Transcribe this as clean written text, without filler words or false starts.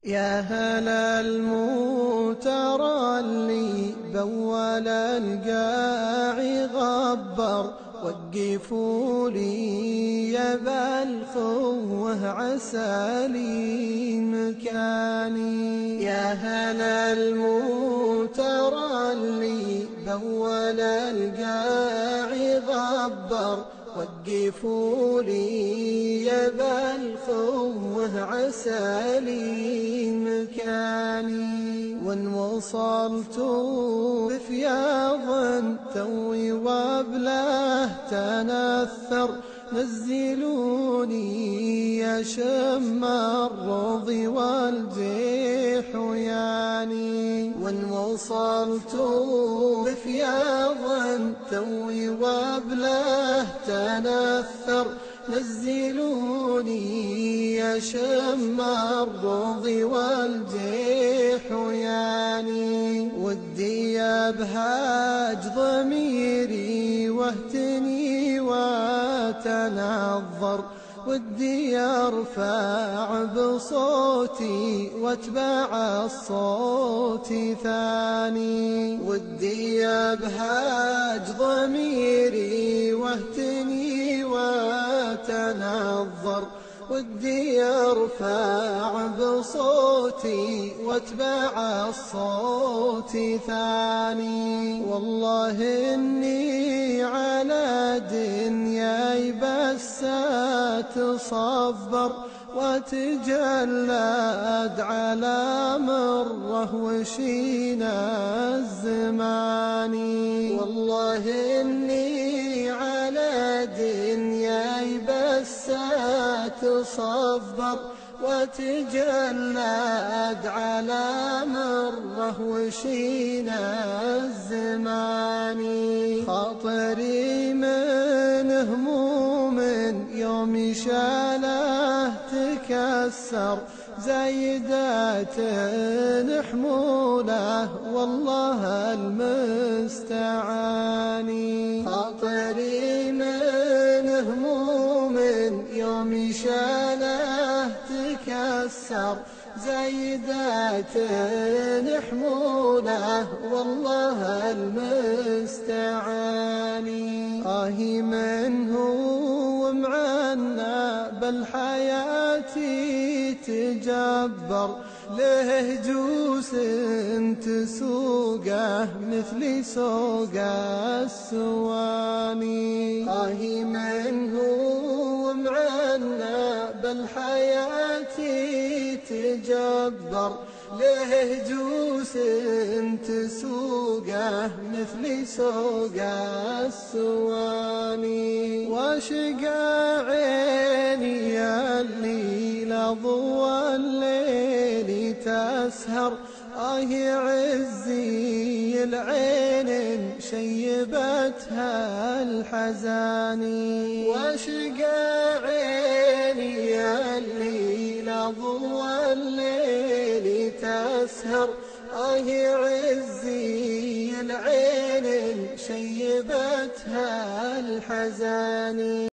يا هلا المترلي بول القاعي غبر، وقفوا لي يا بالخوه عسى لي مكاني. يا هلا المترلي بول القاعي غبر، وقفوا لي يا بالخوه عسى لي مكاني. وان وصلت بفياض توي وبله تنثر، نزلوني يا شم الرضي والجيح وياني. وان وصلت بفياض توي وبله تنثر، نزلوني يا شم الرضي والجيح وياني. ودي ابهاج ضميري واهتني واتنظر، ودي ارفع بصوتي واتبع الصوت ثاني. ودي ابهاج ضميري واهتني واتنظر، ودي ارفع بصوتي واتبع الصوت ثاني. والله اني على دنياي بس اتصبر، واتجلد على مره وشينا الزمان. والله اني على دنياي بس اتصبر، واتجلد على مره وشينا الزمان. خاطري من هموم يوم شاله تكسر، زايدات حموله والله المستعان. خاطري من هموم يوم شاله تكسر، زايدات حموله والله المستعان. آهي منه ومعنا بالحياة تجبر، له جوس تسوقه مثل سوق السواني. آهي منه ومعنا بالحياة تجبر، له جوس تسوقه مثل سوق السواني. واشقى عيني الليل ضوى الليل تسهر، آهي عزي العين شيبتها الحزاني. واشقى عيني الليل ضوى الليل تسهر، آهي عزي العين شيبتها الحزاني.